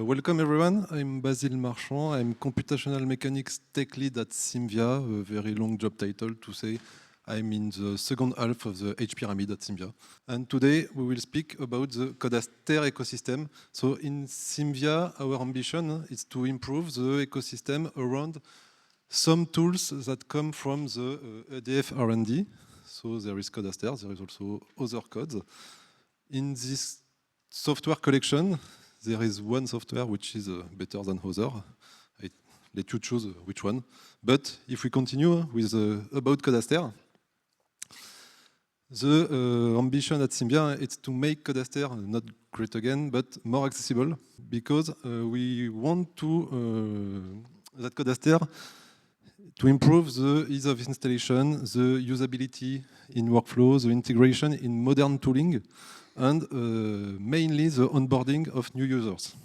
Welcome everyone, I'm Basile Marchand, I'm computational mechanics tech lead at Symvia, a very long job title to say I'm in the second half of the H pyramid at Symvia. And today we will speak about the Codaster ecosystem. So in Symvia, our ambition is to improve the ecosystem around some tools that come from the EDF R&D. So there is Codaster, there is also other codes. In this software collection, there is one software which is better than other. I let you choose which one. But if we continue with about Codaster, the ambition at Symvia is to make Codaster not great again, but more accessible, because we want to that Codaster to improve the ease of installation, the usability in workflows, the integration in modern tooling, and mainly the onboarding of new users.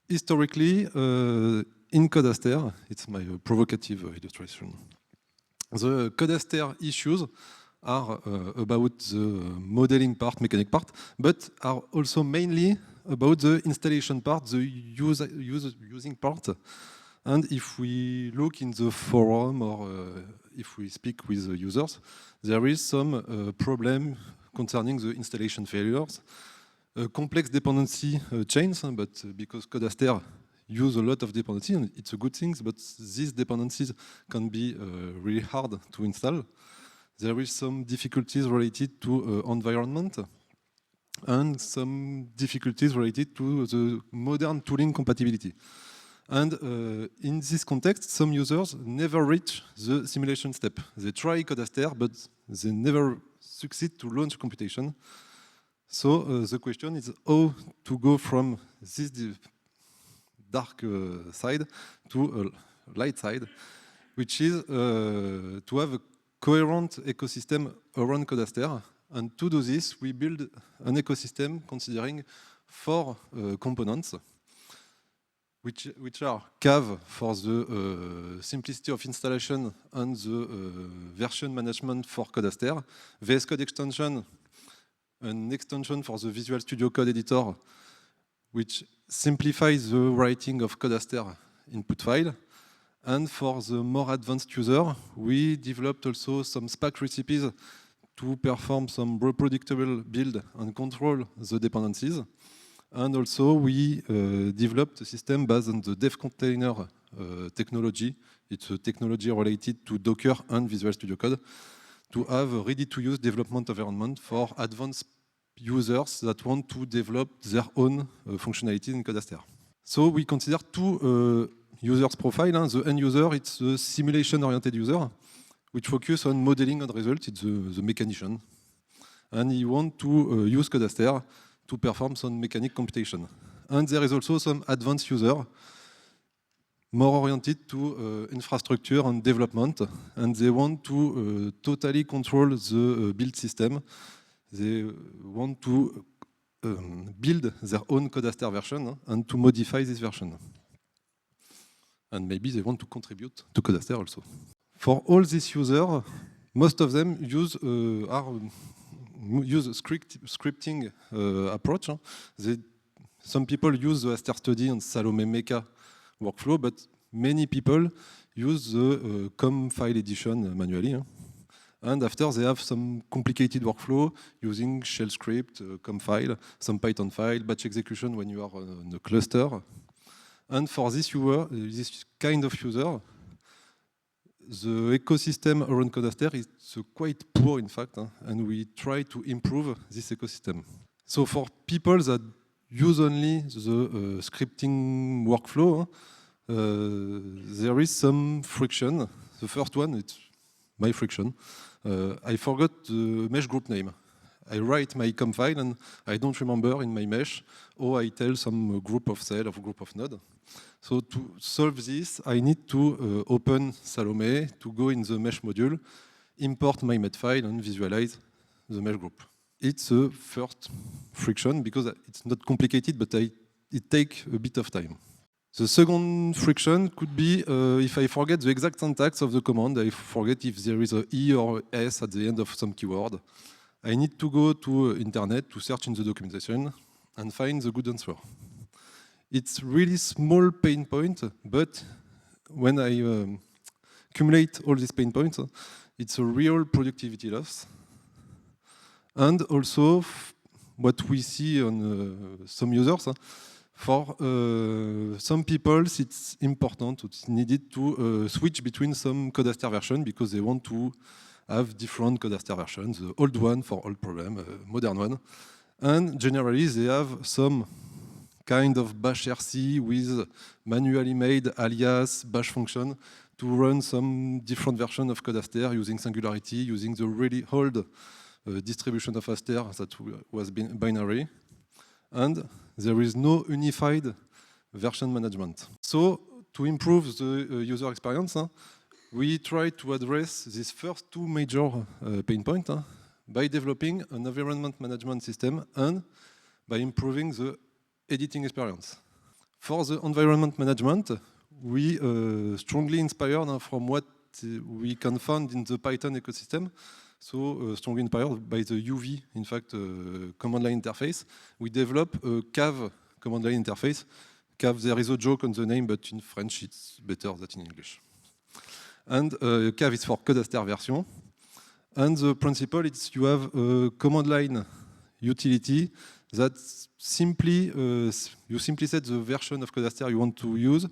Historically, in Codaster, it's my provocative illustration, the Codaster issues are about the modeling part, mechanic part, but are also mainly about the installation part, the using part. And if we look in the forum or if we speak with the users, there is some problem concerning the installation failures, complex dependency chains, but because Codaster use a lot of dependencies, and it's a good thing, but these dependencies can be really hard to install. There is some difficulties related to environment and some difficulties related to the modern tooling compatibility. And in this context, some users never reach the simulation step. They try Codaster, but they never succeed to launch computation. So the question is how to go from this dark side to a light side, which is to have a coherent ecosystem around Codaster. And to do this, we build an ecosystem considering 4 components, which are CAV for the simplicity of installation and the version management for Codaster, VS Code extension, an extension for the Visual Studio Code editor, which simplifies the writing of Codaster input file. And for the more advanced user, we developed also some SPAC recipes to perform some reproducible build and control the dependencies. And also we developed a system based on the Dev Container technology. It's a technology related to Docker and Visual Studio Code to have a ready-to-use development environment for advanced users that want to develop their own functionalities in Codaster. So we consider 2 users profile. The end user, it's the simulation-oriented user, which focus on modeling and result. It's the mechanician. And he wants to use Codaster to perform some mechanic computation. And there is also some advanced user, more oriented to infrastructure and development, and they want to totally control the build system. They want to build their own Codaster version and to modify this version. And maybe they want to contribute to Codaster also. For all these users, most of them use scripting approach. Some people use the Aster Study and Salome Mecha workflow, but many people use the COM file edition manually. And after they have some complicated workflow using shell script, COM file, some Python file, batch execution when you are on a cluster. And for this kind of user, the ecosystem around Codaster is quite poor, in fact, and we try to improve this ecosystem. So for people that use only the scripting workflow, there is some friction. The first one, it's my friction. I forgot the mesh group name. I write my COM file and I don't remember in my mesh, or I tell some group of cell or group of node. So to solve this, I need to open Salome, to go in the mesh module, import my met file and visualize the mesh group. It's a first friction because it's not complicated, but it takes a bit of time. The second friction could be if I forget the exact syntax of the command, I forget if there is a E or S at the end of some keyword. I need to go to internet to search in the documentation and find the good answer. It's really small pain point, but when I accumulate all these pain points, it's a real productivity loss. And also, what we see on some users, for some people, it's important, it's needed to switch between some Codaster version because they want to have different Codaster versions, the old one for old problem, modern one. And generally, they have some kind of bash RC with manually made alias bash function to run some different version of Codaster using Singularity, using the really old distribution of Aster that was binary. And there is no unified version management. So to improve the user experience, we try to address these first two major pain points by developing an environment management system and by improving the editing experience. For the environment management, we strongly inspired from what we can find in the Python ecosystem. So strongly inspired by the UV, in fact, command line interface. We develop a CAV command line interface. CAV, there is a joke on the name, but in French it's better than in English. And CAV is for Codaster version. And the principle is you have a command line utility that simply, you simply set the version of Codaster you want to use,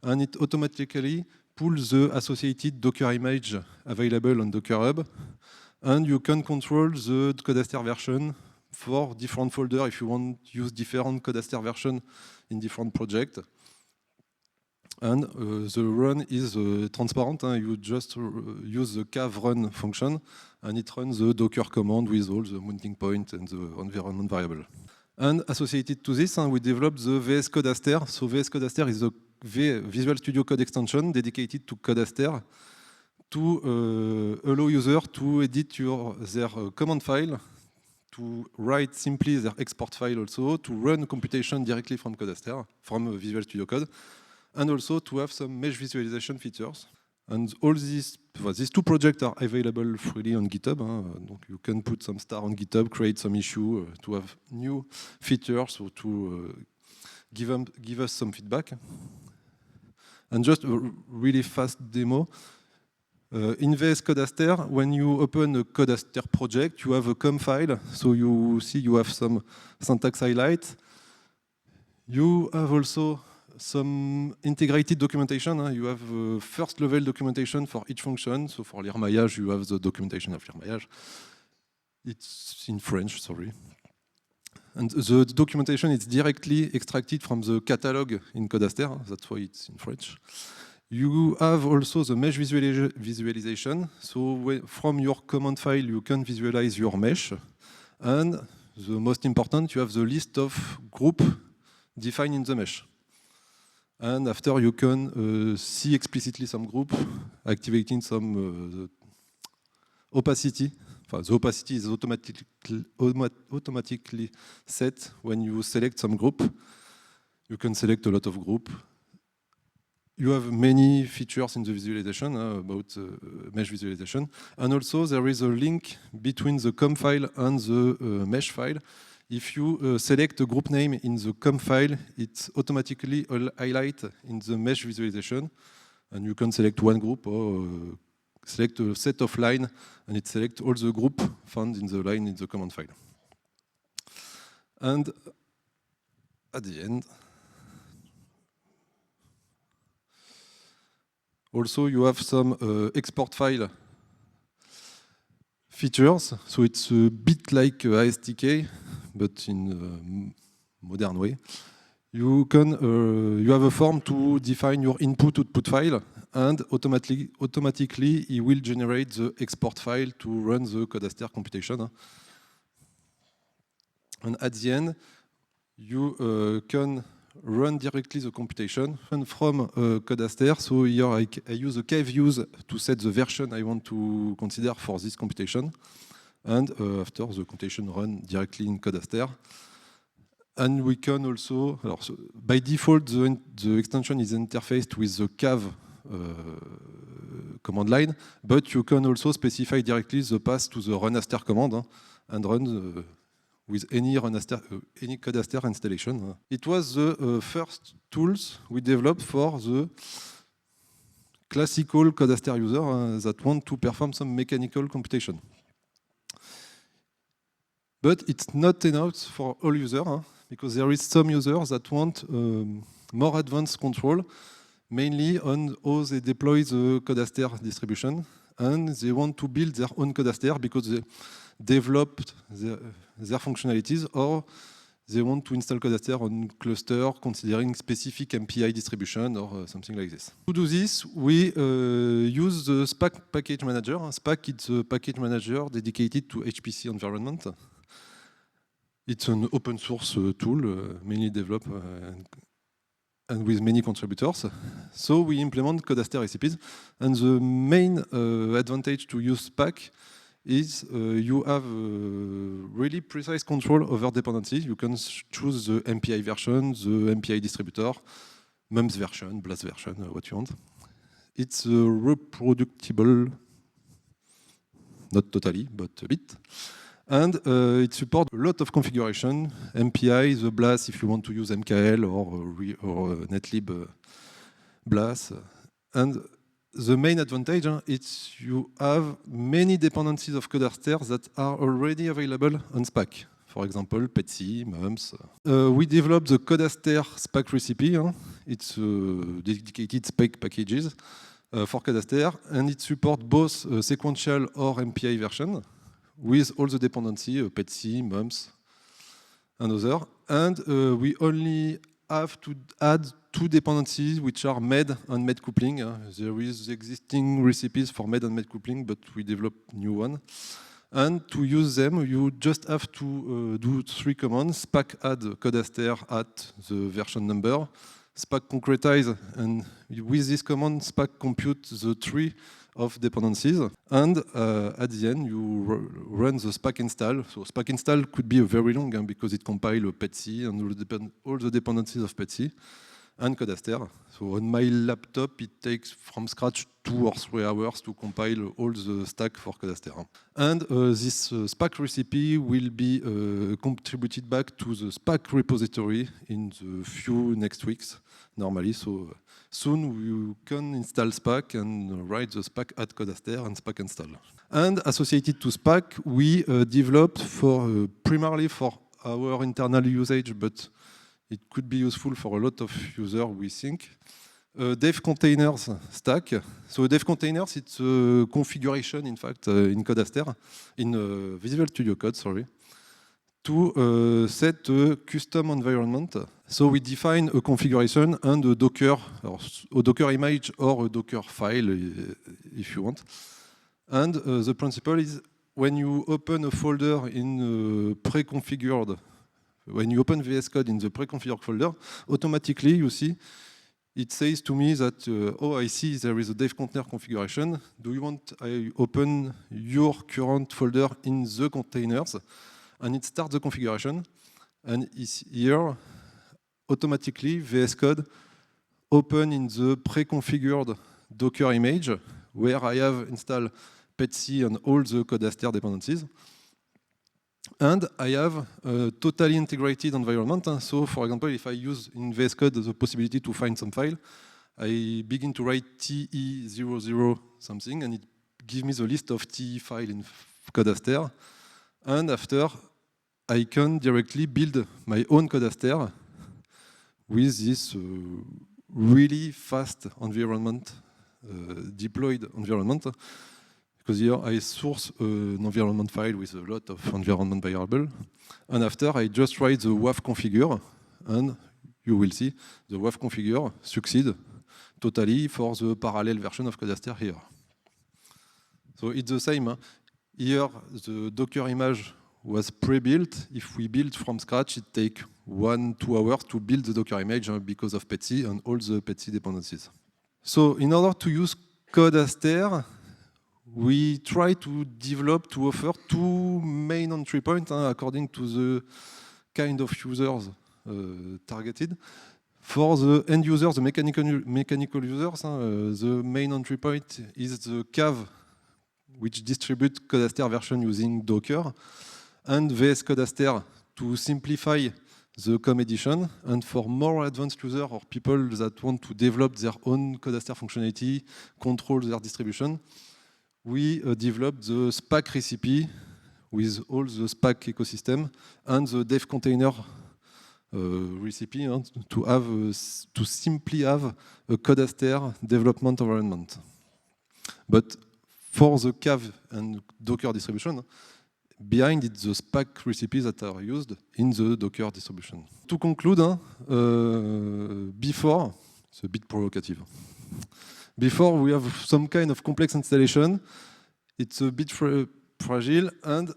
and it automatically pulls the associated Docker image available on Docker Hub, and you can control the Codaster version for different folders if you want to use different Codaster version in different projects. And the run is transparent. You just use the cav run function, and it runs the Docker command with all the mounting point and the environment variable. And associated to this, we developed the VS Codaster. So VS Codaster is a Visual Studio Code extension dedicated to Codaster to allow users to edit their command file, to write simply their export file also, to run computation directly from Codaster, from Visual Studio Code, and also to have some mesh visualization features. And all these two projects are available freely on GitHub. Donc you can put some star on GitHub, create some issue to have new features or to give us some feedback. And just a really fast demo. In VS Codaster, when you open a Codaster project, you have a com file. So you see you have some syntax highlight. You have also some integrated documentation. You have first level documentation for each function. So for l'irmaillage, you have the documentation of l'irmaillage. It's in French, sorry. And the documentation is directly extracted from the catalog in Codaster. That's why it's in French. You have also the mesh visualization. So from your command file, you can visualize your mesh. And the most important, you have the list of groups defined in the mesh. And after, you can see explicitly some group, activating some opacity. The opacity is automatically set when you select some group. You can select a lot of groups. You have many features in the visualization about mesh visualization. And also, there is a link between the com file and the mesh file. If you select a group name in the com file, it's automatically highlighted in the mesh visualization. And you can select one group or select a set of lines, and it selects all the groups found in the line in the command file. And at the end, also you have some export file features. So it's a bit like ASTK, but in a modern way. You have a form to define your input-output file, and automatically it will generate the export file to run the Codaster computation. And at the end, you can run directly the computation from Codaster. So here I use a KViews to set the version I want to consider for this computation. And after, the computation run directly in Codaster. And we can also, by default, the extension is interfaced with the cav command line, but you can also specify directly the path to the run aster command and run with any Codaster installation. It was the first tools we developed for the classical Codaster user that want to perform some mechanical computation. But it's not enough for all users, because there is some users that want more advanced control, mainly on how they deploy the Codaster distribution, and they want to build their own Codaster because they developed their functionalities, or they want to install Codaster on cluster considering specific MPI distribution or something like this. To do this, we use the SPAC package manager. SPAC is a package manager dedicated to HPC environment. It's an open source tool, mainly developed and with many contributors. So we implement Codaster recipes. And the main advantage to use SPAC is you have really precise control over dependencies. You can choose the MPI version, the MPI distributor, MEMS version, BLAS version, what you want. It's reproducible, not totally, but a bit. And it supports a lot of configuration, MPI, the BLAS if you want to use MKL or Netlib BLAS. And the main advantage is you have many dependencies of Codaster that are already available on SPAC. For example, PETSI, MEMS. We developed the Codaster SPAC recipe. It's dedicated SPAC packages for Codaster, and it supports both sequential or MPI version with all the dependency, PETSI, MEMS, and other. And we only have to add two dependencies which are MED and MED coupling. There is existing recipes for MED and MED coupling, but we developed new one. And to use them, you just have to do three commands: SPAC add Codaster at the version number, SPAC concretize, and with this command, SPAC compute the tree of dependencies, and at the end you run the SPAC install. So SPAC install could be very long because it compiles PETSI and all the dependencies of PETSI and Codaster. So on my laptop it takes from scratch 2 or 3 hours to compile all the stack for Codaster. And this SPAC recipe will be contributed back to the SPAC repository in the few next weeks normally. So soon you can install SPAC and write the SPAC add Codaster and SPAC install. And associated to SPAC, we developed for primarily for our internal usage, but it could be useful for a lot of users, we think. Dev containers stack. So dev containers, it's a configuration, in fact, in Codaster, in Visual Studio Code, sorry, to set a custom environment. So we define a configuration and a Docker, or a Docker image or a Docker file, if you want. And the principle is when you open a folder in pre-configured, when you open VS Code in the pre-configured folder, automatically you see it says to me that, oh, I see there is a dev container configuration. Do you want I open your current folder in the containers? And it starts the configuration. And it's here, automatically, VS Code open in the pre-configured Docker image, where I have installed PETSI and all the Codaster dependencies. And I have a totally integrated environment. So, for example, if I use in VS Code the possibility to find some file, I begin to write TE00 something, and it gives me the list of TE files in Codaster. And after, I can directly build my own Codaster with this really fast environment, deployed environment. Because here I source an environment file with a lot of environment variable, and after I just write the WAF configure, and you will see the WAF configure succeed totally for the parallel version of Codaster here. So it's the same. Here the Docker image was pre-built. If we build from scratch, it takes 1-2 hours to build the Docker image because of PETSI and all the PETSI dependencies. So in order to use Codaster, we try to develop, to offer two main entry points according to the kind of users targeted. For the end users, the mechanical users, the main entry point is the CAV, which distributes Codaster version using Docker, and VS Codaster to simplify the COM edition, and for more advanced users or people that want to develop their own Codaster functionality, control their distribution, we developed the SPAC recipe with all the SPAC ecosystem and the dev container recipe to simply have a Codaster development environment. But for the CAV and Docker distribution, behind it the SPAC recipes that are used in the Docker distribution. To conclude, before, it's a bit provocative. Before we have some kind of complex installation, it's a bit fragile, and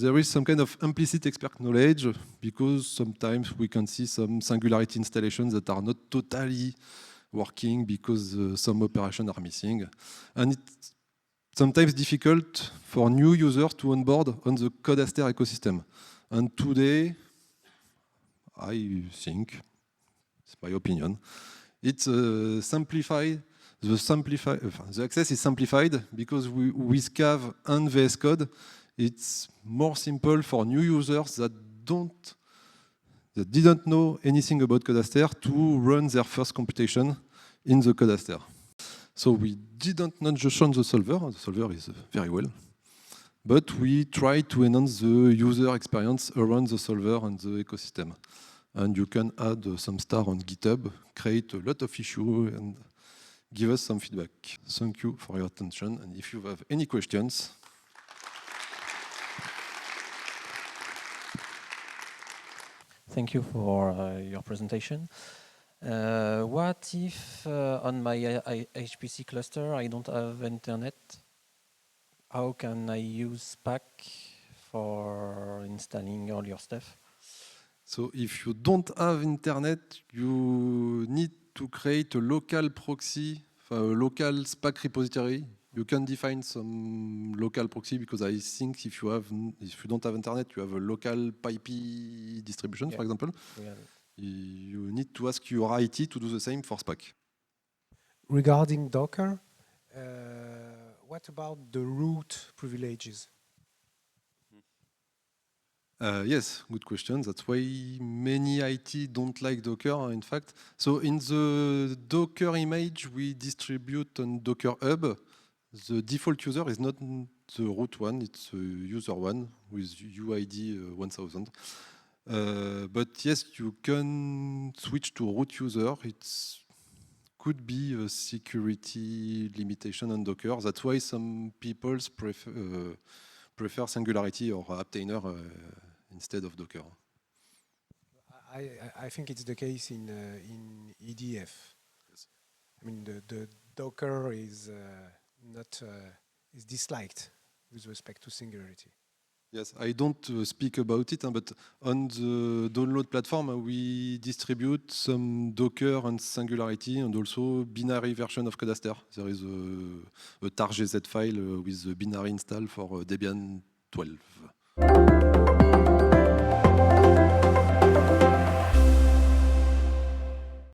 there is some kind of implicit expert knowledge, because sometimes we can see some Singularity installations that are not totally working because some operations are missing. And it's sometimes difficult for new users to onboard on the Codaster ecosystem. And today, I think, it's my opinion, it's simplified. The access is simplified because with CAV and VS Code, it's more simple for new users that didn't know anything about Codaster to run their first computation in the Codaster. So we didn't not just on the solver is very well, but we try to enhance the user experience around the solver and the ecosystem. And you can add some star on GitHub, create a lot of issues, and give us some feedback. Thank you for your attention, and if you have any questions. Thank you for your presentation. What if on my HPC cluster I don't have internet? How can I use SPAC for installing all your stuff? So if you don't have internet, you need to create a local proxy, a local SPAC repository. You can define some local proxy, because I think if you don't have internet, you have a local PyP distribution, for example. You need to ask your IT to do the same for SPAC. Regarding Docker, what about the root privileges? Yes, good question. That's why many IT don't like Docker, in fact. So in the Docker image we distribute on Docker Hub, the default user is not the root one, it's a user one with UID 1000. But yes, you can switch to root user. It could be a security limitation on Docker. That's why some people prefer Singularity or Apptainer instead of Docker. I think it's the case in EDF. Yes. I mean, the Docker is is disliked with respect to Singularity. Yes, I don't speak about it, but on the download platform, we distribute some Docker and Singularity, and also binary version of Codaster. There is a tar.gz file with the binary install for Debian 12.